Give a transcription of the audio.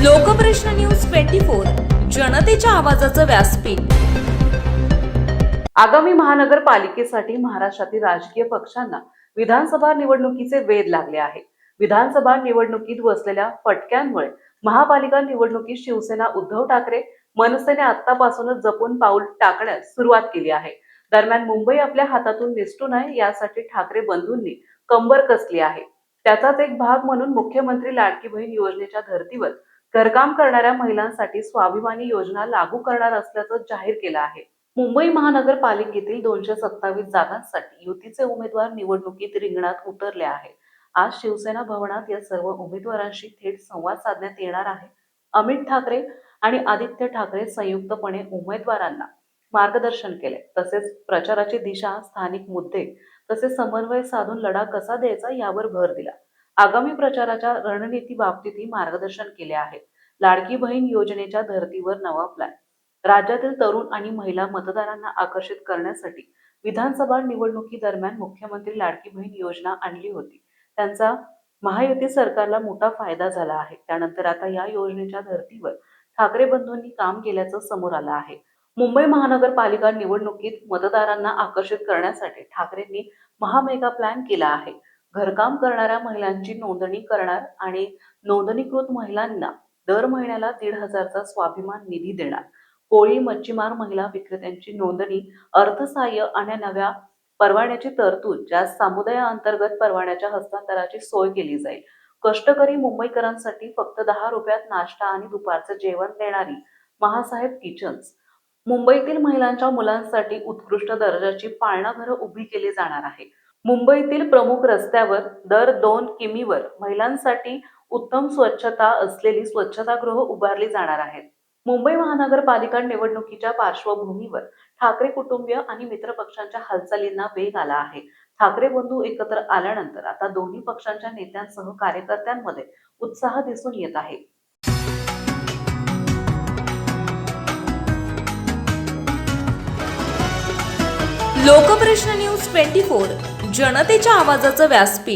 Lokprashna news 24 जनतेच्या आवाजाचं व्यासपीठ। आगामी महानगरपालिकेसाठी महाराष्ट्रातील राजकीय पक्षांना विधानसभा निवडणुकीचे वेध लागले आहे। विधानसभा निवडणुकीत बसलेल्या फटक्यांमुळे महापालिका निवडणुकीत शिवसेना उद्धव ठाकरे मनसेने आतापासूनच जपून पाऊल टाकण्यास सुरुवात केली आहे। दरम्यान मुंबई आपल्या हातातून निसटू नये यासाठी ठाकरे बंधूंनी कंबर कसली आहे। त्याचाच एक भाग म्हणून मुख्यमंत्री लाडकी बहीण योजनेच्या धर्तीवर घरकाम करणाऱ्या महिलांसाठी स्वाभिमानी योजना लागू करणार असल्याचं जाहीर केलं आहे। मुंबई महानगरपालिकेतील 227 जागांसाठी युतीचे उमेदवार निवडणुकीत रिंगणात उतरले आहेत। आज शिवसेना भवनात या सर्व उमेदवारांशी थेट संवाद साधण्यात येणार आहे। अमित ठाकरे आणि आदित्य ठाकरे संयुक्तपणे उमेदवारांना मार्गदर्शन केले, तसेच प्रचाराची दिशा, स्थानिक मुद्दे तसेच समन्वय साधून लढा कसा द्यायचा यावर भर दिला। आगामी प्रचाराच्या रणनीती बाबतीतही मार्गदर्शन केले आहे। लाडकी बहीण योजनेच्या धर्तीवर नवा प्लॅन। राज्यातील तरुण आणि महिला मतदारांना आकर्षित करण्यासाठी विधानसभा निवडणुकीदरम्यान मुख्यमंत्री लाडकी बहीण योजना आणली होती। त्यांचा महायुती सरकारला मोठा फायदा झाला आहे। त्यानंतर आता या योजनेच्या धर्तीवर ठाकरे बंधूंनी काम केल्याचं समोर आलं आहे। मुंबई महानगरपालिका निवडणुकीत मतदारांना आकर्षित करण्यासाठी ठाकरेंनी महामेगा प्लॅन केला आहे। घरकाम करणाऱ्या महिलांची नोंदणी करणार आणि नोंदणीकृत महिलांना दर महिन्याला 1,500चा स्वाभिमान निधी देणार। कोळी, मच्छीमार महिला विक्रेत्यांची नोंदणी, अर्थसहाय्य आणि नव्या परवान्याची तरतूद, ज्यात समुदायाअंतर्गत परवान्याच्या हस्तांतराची सोय केली जाईल। कष्टकरी मुंबईकरांसाठी फक्त 10 रुपयात नाश्ता आणि दुपारचं जेवण देणारी महासाहेब किचन्स। मुंबईतील महिलांच्या मुलांसाठी उत्कृष्ट दर्जाची पाळणाघरं उभी केली जाणार आहे। मुंबईतील प्रमुख रस्त्यावर दर 2 किमीवर महिलांसाठी उत्तम स्वच्छता असलेली स्वच्छतागृह उभारली जाणार आहेत। मुंबई महानगरपालिका निवडणुकीच्या पार्श्वभूमीवर ठाकरे कुटुंबीय आणि मित्रपक्षांच्या हालचालींना वेग आला आहे। ठाकरे बंधू एकत्र आल्यानंतर आता दोन्ही पक्षांच्या नेत्यांसह कार्यकर्त्यांमध्ये उत्साह दिसून येत आहे। लोकप्रश्न न्यूज 24 जनतेच्या आवाजाचं व्यासपीठ।